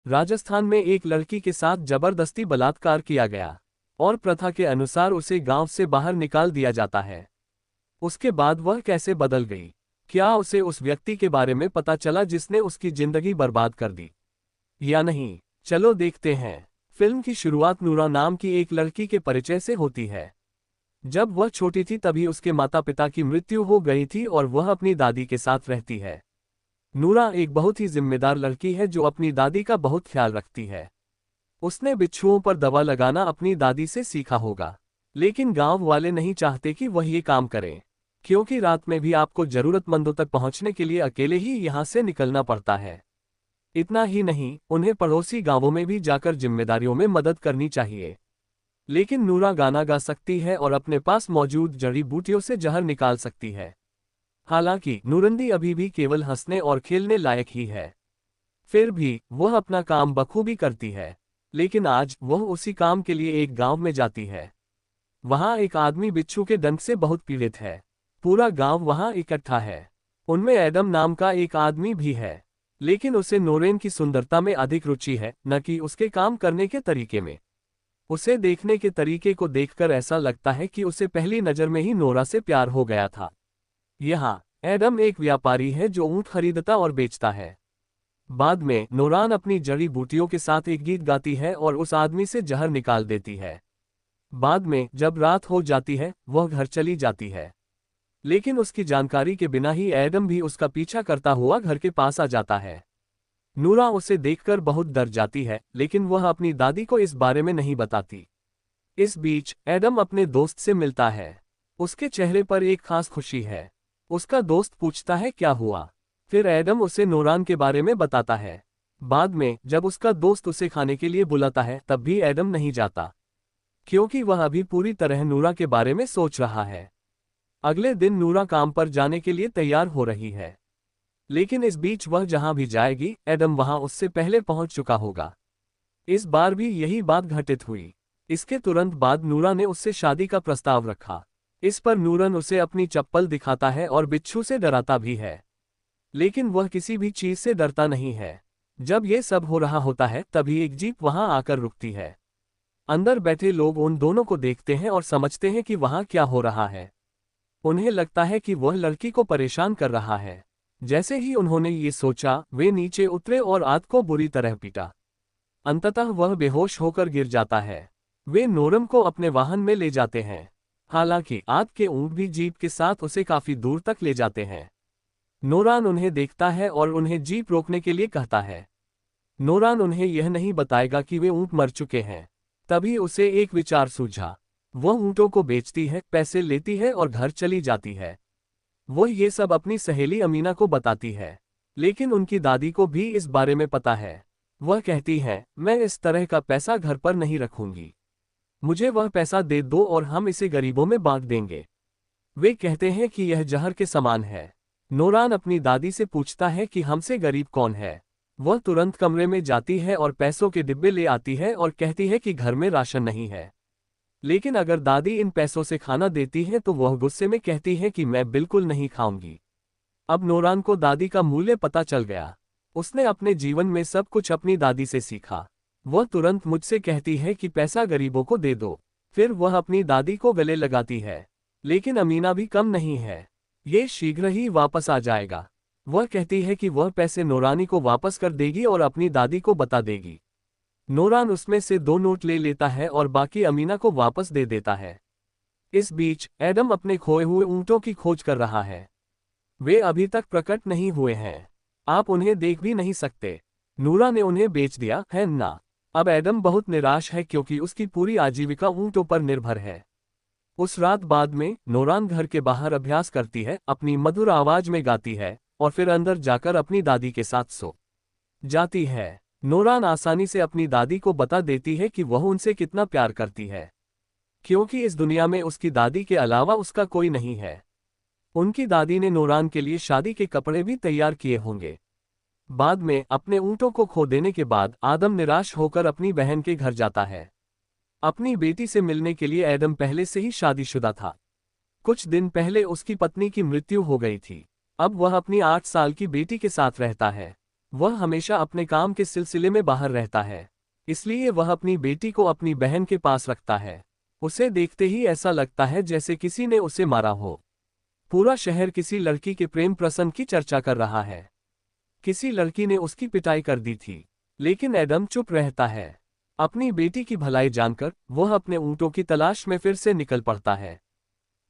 राजस्थान में एक लड़की के साथ जबरदस्ती बलात्कार किया गया और प्रथा के अनुसार उसे गांव से बाहर निकाल दिया जाता है। उसके बाद वह कैसे बदल गई? क्या उसे उस व्यक्ति के बारे में पता चला जिसने उसकी जिंदगी बर्बाद कर दी, या नहीं? चलो देखते हैं। फिल्म की शुरुआत नूरा नाम की एक लड़की के परिचय से होती है। जब वह छोटी थी तभी उसके माता पिता की मृत्यु हो गई थी और वह अपनी दादी के साथ रहती है। नूरा एक बहुत ही जिम्मेदार लड़की है जो अपनी दादी का बहुत ख्याल रखती है। उसने बिच्छुओं पर दवा लगाना अपनी दादी से सीखा होगा, लेकिन गांव वाले नहीं चाहते कि वह ये काम करे, क्योंकि रात में भी आपको जरूरतमंदों तक पहुंचने के लिए अकेले ही यहां से निकलना पड़ता है। इतना ही नहीं, उन्हें पड़ोसी गांवों में भी जाकर जिम्मेदारियों में मदद करनी चाहिए। लेकिन नूरा गाना गा सकती है और अपने पास मौजूद जड़ी बूटियों से जहर निकाल सकती है। हालांकि नूरंदी अभी भी केवल हंसने और खेलने लायक ही है। फिर भी वह अपना काम बखूबी करती है। लेकिन आज वह उसी काम के लिए एक गांव में जाती है। वहां एक आदमी बिच्छू के डंक से बहुत पीड़ित है। पूरा गांव वहां इकट्ठा है। उनमें एडम नाम का एक आदमी भी है, लेकिन उसे नोरेन की सुंदरता में अधिक रुचि है, न कि उसके काम करने के तरीके में। उसे देखने के तरीके को देखकर ऐसा लगता है कि उसे पहली नज़र में ही नोरा से प्यार हो गया था। यहाँ एडम एक व्यापारी है जो ऊंट खरीदता और बेचता है। बाद में नोरान अपनी जड़ी बूटियों के साथ एक गीत गाती है और उस आदमी से जहर निकाल देती है। बाद में जब रात हो जाती है वह घर चली जाती है, लेकिन उसकी जानकारी के बिना ही एडम भी उसका पीछा करता हुआ घर के पास आ जाता है। नूरा उसे देखकर बहुत डर जाती है, लेकिन वह अपनी दादी को इस बारे में नहीं बताती। इस बीच एडम अपने दोस्त से मिलता है। उसके चेहरे पर एक खास खुशी है। उसका दोस्त पूछता है क्या हुआ। फिर एडम उसे नोरान के बारे में बताता है। बाद में जब उसका दोस्त उसे खाने के लिए बुलाता है तब भी एडम नहीं जाता, क्योंकि वह अभी पूरी तरह नूरा के बारे में सोच रहा है। अगले दिन नूरा काम पर जाने के लिए तैयार हो रही है, लेकिन इस बीच वह जहां भी जाएगी एडम वहां उससे पहले पहुंच चुका होगा। इस बार भी यही बात घटित हुई। इसके तुरंत बाद नूरा ने उससे शादी का प्रस्ताव रखा। इस पर नूरन उसे अपनी चप्पल दिखाता है और बिच्छू से डराता भी है, लेकिन वह किसी भी चीज से डरता नहीं है। जब ये सब हो रहा होता है तभी एक जीप वहां आकर रुकती है। अंदर बैठे लोग उन दोनों को देखते हैं और समझते हैं कि वहां क्या हो रहा है। उन्हें लगता है कि वह लड़की को परेशान कर रहा है। जैसे ही उन्होंने ये सोचा वे नीचे उतरे और आद को बुरी तरह पीटा। अंततः वह बेहोश होकर गिर जाता है। वे नोरम को अपने वाहन में ले जाते हैं। हालांकि आद के ऊंट भी जीप के साथ उसे काफी दूर तक ले जाते हैं। नोरान उन्हें देखता है और उन्हें जीप रोकने के लिए कहता है। नोरान उन्हें यह नहीं बताएगा कि वे ऊंट मर चुके हैं। तभी उसे एक विचार सूझा। वह ऊंटों को बेचती है, पैसे लेती है और घर चली जाती है। वह ये सब अपनी सहेली अमीना को बताती है, लेकिन उनकी दादी को भी इस बारे में पता है। वह कहती है, मैं इस तरह का पैसा घर पर नहीं रखूंगी, मुझे वह पैसा दे दो और हम इसे गरीबों में बांट देंगे। वे कहते हैं कि यह जहर के समान है। नोरान अपनी दादी से पूछता है कि हमसे गरीब कौन है। वह तुरंत कमरे में जाती है और पैसों के डिब्बे ले आती है और कहती है कि घर में राशन नहीं है, लेकिन अगर दादी इन पैसों से खाना देती है तो वह गुस्से में कहती है कि मैं बिल्कुल नहीं खाऊंगी। अब नोरान को दादी का मूल्य पता चल गया। उसने अपने जीवन में सब कुछ अपनी दादी से सीखा। वह तुरंत मुझसे कहती है कि पैसा गरीबों को दे दो। फिर वह अपनी दादी को गले लगाती है, लेकिन अमीना भी कम नहीं है। ये शीघ्र ही वापस आ जाएगा। वह कहती है कि वह पैसे नोरानी को वापस कर देगी और अपनी दादी को बता देगी। नोरान उसमें से 2 नोट ले लेता है और बाकी अमीना को वापस दे देता है। इस बीच एडम अपने खोए हुए ऊंटों की खोज कर रहा है। वे अभी तक प्रकट नहीं हुए हैं, आप उन्हें देख भी नहीं सकते। नूरा ने उन्हें बेच दिया है ना। अब एडम बहुत निराश है क्योंकि उसकी पूरी आजीविका ऊंटों पर निर्भर है। उस रात बाद में नोरान घर के बाहर अभ्यास करती है, अपनी मधुर आवाज में गाती है और फिर अंदर जाकर अपनी दादी के साथ सो जाती है। नोरान आसानी से अपनी दादी को बता देती है कि वह उनसे कितना प्यार करती है, क्योंकि इस दुनिया में उसकी दादी के अलावा उसका कोई नहीं है। उनकी दादी ने नोरान के लिए शादी के कपड़े भी तैयार किए होंगे। बाद में अपने ऊंटों को खो देने के बाद आदम निराश होकर अपनी बहन के घर जाता है। अपनी बेटी से मिलने के लिए एडम पहले से ही शादीशुदा था। कुछ दिन पहले उसकी पत्नी की मृत्यु हो गई थी। अब वह अपनी 8 साल की बेटी के साथ रहता है। वह हमेशा अपने काम के सिलसिले में बाहर रहता है, इसलिए वह अपनी बेटी को अपनी बहन के पास रखता है। उसे देखते ही ऐसा लगता है जैसे किसी ने उसे मारा हो। पूरा शहर किसी लड़की के प्रेम प्रसंग की चर्चा कर रहा है। किसी लड़की ने उसकी पिटाई कर दी थी, लेकिन एडम चुप रहता है। अपनी बेटी की भलाई जानकर वह अपने ऊँटों की तलाश में फिर से निकल पड़ता है।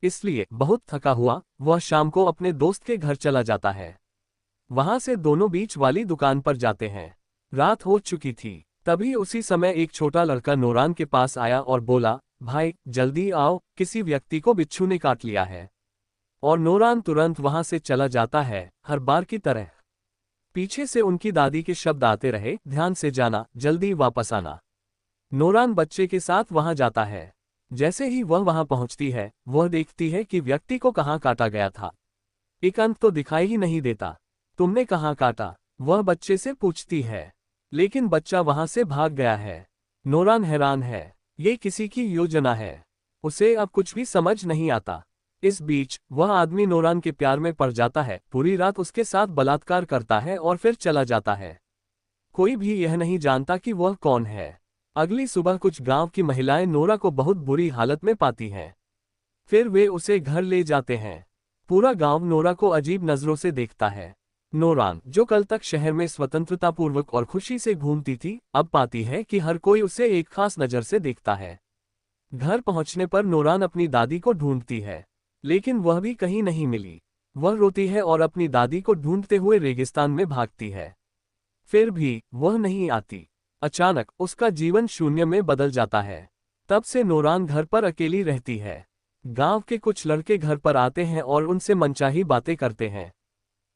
इसलिए बहुत थका हुआ वह शाम को अपने दोस्त के घर चला जाता है। वहां से दोनों बीच वाली दुकान पर जाते हैं। रात हो चुकी थी। तभी उसी समय एक छोटा लड़का नूरान के पास आया और बोला, भाई जल्दी आओ, किसी व्यक्ति को बिच्छू ने काट लिया है। और नूरान तुरंत वहां से चला जाता है, हर बार की तरह। पीछे से उनकी दादी के शब्द आते रहे, ध्यान से जाना, जल्दी वापस आना। नूरान बच्चे के साथ वहां जाता है। जैसे ही वह वहां पहुंचती है, वह देखती है कि व्यक्ति को कहां काटा गया था। एक अंत तो दिखाई ही नहीं देता। तुमने कहां काटा? वह बच्चे से पूछती है, लेकिन बच्चा वहां से भाग गया है। नूरान हैरान है, ये किसी की योजना है। उसे अब कुछ भी समझ नहीं आता। इस बीच वह आदमी नूरान के प्यार में पड़ जाता है, पूरी रात उसके साथ बलात्कार करता है और फिर चला जाता है। कोई भी यह नहीं जानता कि वह कौन है। अगली सुबह कुछ गांव की महिलाएं नोरा को बहुत बुरी हालत में पाती हैं। फिर वे उसे घर ले जाते हैं। पूरा गांव नोरा को अजीब नजरों से देखता है। नूरान, जो कल तक शहर में स्वतंत्रतापूर्वक और खुशी से घूमती थी, अब पाती है कि हर कोई उसे एक खास नज़र से देखता है। घर पहुंचने पर नूरान अपनी दादी को ढूंढती है, लेकिन वह भी कहीं नहीं मिली। वह रोती है और अपनी दादी को ढूंढते हुए रेगिस्तान में भागती है। फिर भी वह नहीं आती। अचानक उसका जीवन शून्य में बदल जाता है। तब से नूरान घर पर अकेली रहती है। गांव के कुछ लड़के घर पर आते हैं और उनसे मनचाही बातें करते हैं।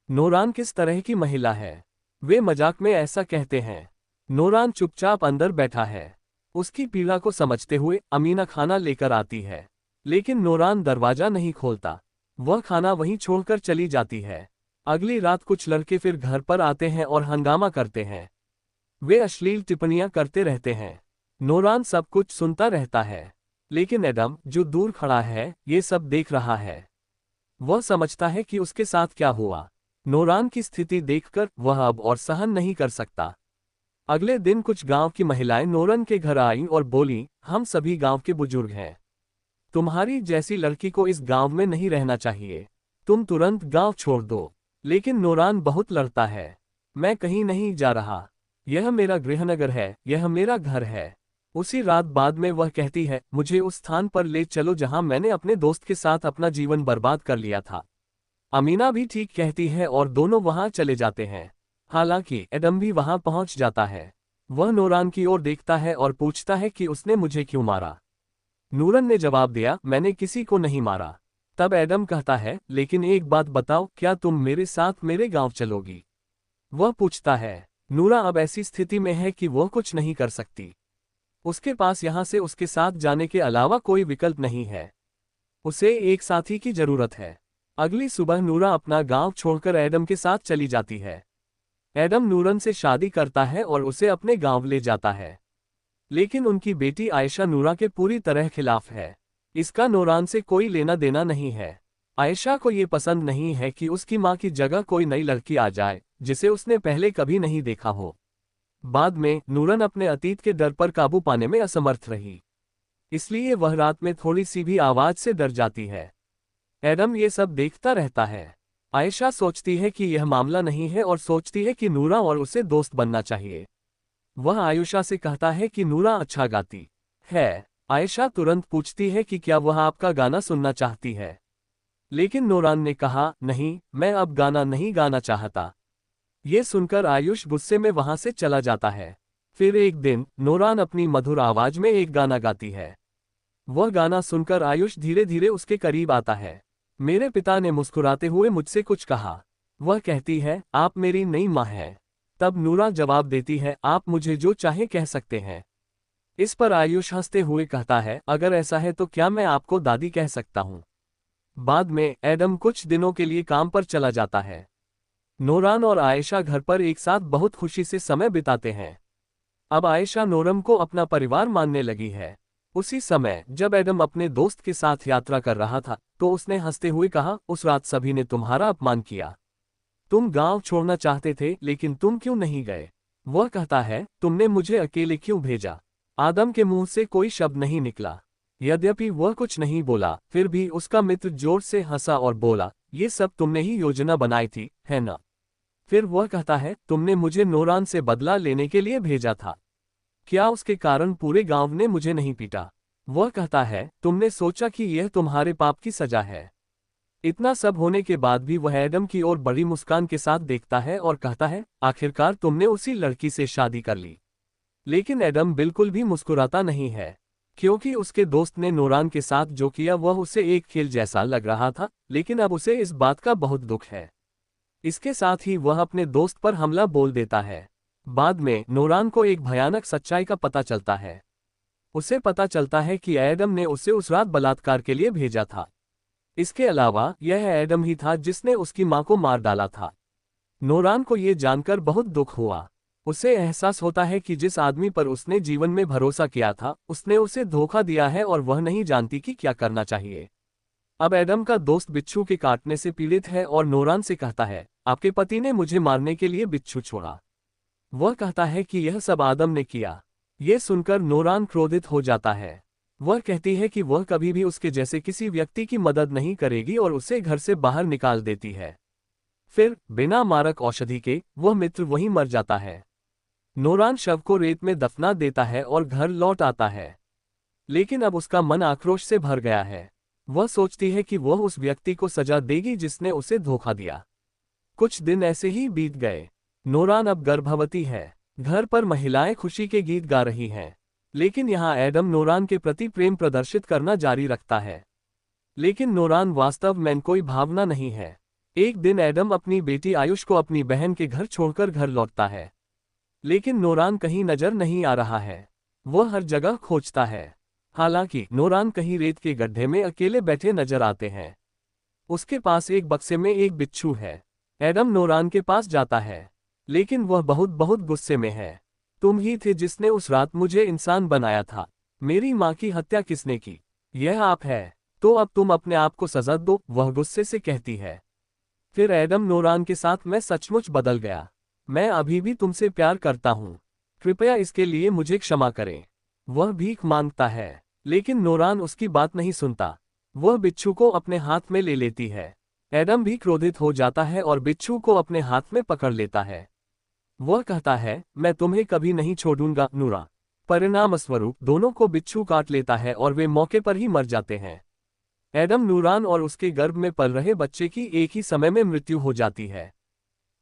नूरान किस तरह की महिला है, वे मजाक में ऐसा कहते हैं। नूरान चुपचाप अंदर बैठा है। उसकी पीड़ा को समझते हुए अमीना खाना लेकर आती है, लेकिन नूरान दरवाजा नहीं खोलता। वह खाना वहीं छोड़कर चली जाती है। अगली रात कुछ लड़के फिर घर पर आते हैं और हंगामा करते हैं। वे अश्लील टिप्पणियां करते रहते हैं। नूरान सब कुछ सुनता रहता है, लेकिन एडम, जो दूर खड़ा है, ये सब देख रहा है। वह समझता है कि उसके साथ क्या हुआ। नूरान की स्थिति देखकर वह अब और सहन नहीं कर सकता। अगले दिन कुछ गांव की महिलाएं नूरान के घर आईं और बोलीं, हम सभी गांव के बुजुर्ग हैं। तुम्हारी जैसी लड़की को इस गांव में नहीं रहना चाहिए। तुम तुरंत गांव छोड़ दो। लेकिन नूरान बहुत लड़ता है। मैं कहीं नहीं जा रहा। यह मेरा गृहनगर है, यह मेरा घर है। उसी रात बाद में वह कहती है, मुझे उस स्थान पर ले चलो जहां मैंने अपने दोस्त के साथ अपना जीवन बर्बाद कर लिया था। अमीना भी ठीक कहती है और दोनों वहां चले जाते हैं। हालांकि एडम भी वहां पहुंच जाता है। वह नूरान की ओर देखता है और पूछता है कि उसने मुझे क्यों मारा। नूरान ने जवाब दिया, मैंने किसी को नहीं मारा। तब एडम कहता है, लेकिन एक बात बताओ, क्या तुम मेरे साथ मेरे गांव चलोगी? वह पूछता है। नूरा अब ऐसी स्थिति में है कि वह कुछ नहीं कर सकती। उसके पास यहां से उसके साथ जाने के अलावा कोई विकल्प नहीं है। उसे एक साथी की जरूरत है। अगली सुबह नूरा अपना गांव छोड़कर एडम के साथ चली जाती है। एडम नूरन से शादी करता है और उसे अपने गांव ले जाता है। लेकिन उनकी बेटी आयशा नूरा के पूरी तरह खिलाफ है। इसका नूरान से कोई लेना देना नहीं है। आयशा को ये पसंद नहीं है कि उसकी मां की जगह कोई नई लड़की आ जाए, जिसे उसने पहले कभी नहीं देखा हो। बाद में नूरन अपने अतीत के डर पर काबू पाने में असमर्थ रही, इसलिए वह रात में थोड़ी सी भी आवाज से डर जाती है। एडम ये सब देखता रहता है। आयशा सोचती है कि यह मामला नहीं है और सोचती है कि नूरा और उसे दोस्त बनना चाहिए। वह आयुषा से कहता है कि नूरा अच्छा गाती है। आयशा तुरंत पूछती है कि क्या वह आपका गाना सुनना चाहती है, लेकिन नूरान ने कहा, नहीं, मैं अब गाना नहीं गाना चाहता। ये सुनकर आयुष गुस्से में वहां से चला जाता है। फिर एक दिन नूरान अपनी मधुर आवाज में एक गाना गाती है। वह गाना सुनकर आयुष धीरे धीरे उसके करीब आता है। मेरे पिता ने मुस्कुराते हुए मुझसे कुछ कहा। वह कहती है, आप मेरी नई माँ हैं। तब नूरा जवाब देती है, आप मुझे जो चाहे कह सकते हैं। इस पर आयुष हंसते हुए कहता है, अगर ऐसा है तो क्या मैं आपको दादी कह सकता हूँ। बाद में एडम कुछ दिनों के लिए काम पर चला जाता है। नूरान और आयशा घर पर एक साथ बहुत खुशी से समय बिताते हैं। अब आयशा नूरम को अपना परिवार मानने लगी है। उसी समय जब एडम अपने दोस्त के साथ यात्रा कर रहा था, तो उसने हंसते हुए कहा, उस रात सभी ने तुम्हारा अपमान किया। तुम गांव छोड़ना चाहते थे लेकिन तुम क्यों नहीं गए? वह कहता है, तुमने मुझे अकेले क्यों भेजा? आदम के मुंह से कोई शब्द नहीं निकला। यद्यपि वह कुछ नहीं बोला, फिर भी उसका मित्र जोर से हंसा और बोला, ये सब तुमने ही योजना बनाई थी, है ना? फिर वह कहता है, तुमने मुझे नूरान से बदला लेने के लिए भेजा था। क्या उसके कारण पूरे गांव ने मुझे नहीं पीटा? वह कहता है, तुमने सोचा कि यह तुम्हारे पाप की सजा है। इतना सब होने के बाद भी वह एडम की ओर बड़ी मुस्कान के साथ देखता है और कहता है, आखिरकार तुमने उसी लड़की से शादी कर ली। लेकिन एडम बिल्कुल भी मुस्कुराता नहीं है, क्योंकि उसके दोस्त ने नूरान के साथ जो किया वह उसे एक खेल जैसा लग रहा था, लेकिन अब उसे इस बात का बहुत दुख है। इसके साथ ही वह अपने दोस्त पर हमला बोल देता है। बाद में नूरान को एक भयानक सच्चाई का पता चलता है। उसे पता चलता है कि एडम ने उसे उस रात बलात्कार के लिए भेजा था। इसके अलावा यह एडम ही था जिसने उसकी मां को मार डाला था। नूरान को ये जानकर बहुत दुख हुआ। उसे एहसास होता है कि जिस आदमी पर उसने जीवन में भरोसा किया था, उसने उसे धोखा दिया है और वह नहीं जानती कि क्या करना चाहिए। अब एडम का दोस्त बिच्छू के काटने से पीड़ित है और नूरान से कहता है, आपके पति ने मुझे मारने के लिए बिच्छू छोड़ा। वह कहता है कि यह सब आदम ने किया। यह सुनकर नूरान क्रोधित हो जाता है। वह कहती है कि वह कभी भी उसके जैसे किसी व्यक्ति की मदद नहीं करेगी और उसे घर से बाहर निकाल देती है। फिर बिना मारक औषधि के वह मित्र वहीं मर जाता है। नूरान शव को रेत में दफना देता है और घर लौट आता है। लेकिन अब उसका मन आक्रोश से भर गया है। वह सोचती है कि वह उस व्यक्ति को सजा देगी जिसने उसे धोखा दिया। कुछ दिन ऐसे ही बीत गए। नूरान अब गर्भवती है। घर पर महिलाएं खुशी के गीत गा रही हैं। लेकिन यहाँ एडम नूरान के प्रति प्रेम प्रदर्शित करना जारी रखता है। लेकिन नूरान वास्तव में कोई भावना नहीं है। एक दिन एडम अपनी बेटी आयुष को अपनी बहन के घर छोड़कर घर लौटता है। लेकिन नूरान कहीं नजर नहीं आ रहा है। वह हर जगह खोजता है। हालांकि नूरान कहीं रेत के गड्ढे में अकेले बैठे नजर आते हैं। उसके पास एक बक्से में एक बिच्छू है। एडम नूरान के पास जाता है, लेकिन वह बहुत बहुत गुस्से में है। तुम ही थे जिसने उस रात मुझे इंसान बनाया था। मेरी माँ की हत्या किसने की? यह आप है। तो अब तुम अपने आप को सजा दो, वह गुस्से से कहती है। फिर एडम नूरान के साथ, मैं सचमुच बदल गया। मैं अभी भी तुमसे प्यार करता हूँ। कृपया इसके लिए मुझे क्षमा करें। वह भीख मांगता है, लेकिन नूरान उसकी बात नहीं सुनता। वह बिच्छू को अपने हाथ में ले लेती है। एडम भी क्रोधित हो जाता है और बिच्छू को अपने हाथ में पकड़ लेता है। वह कहता है, मैं तुम्हें कभी नहीं छोड़ूंगा नूरा। परिणामस्वरूप दोनों को बिच्छू काट लेता है और वे मौके पर ही मर जाते हैं। एडम, नूरान और उसके गर्भ में पल रहे बच्चे की एक ही समय में मृत्यु हो जाती है।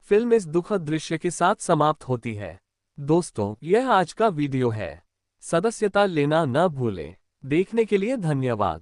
फिल्म इस दुखद दृश्य के साथ समाप्त होती है। दोस्तों, यह आज का वीडियो है। सदस्यता लेना न भूलें। देखने के लिए धन्यवाद।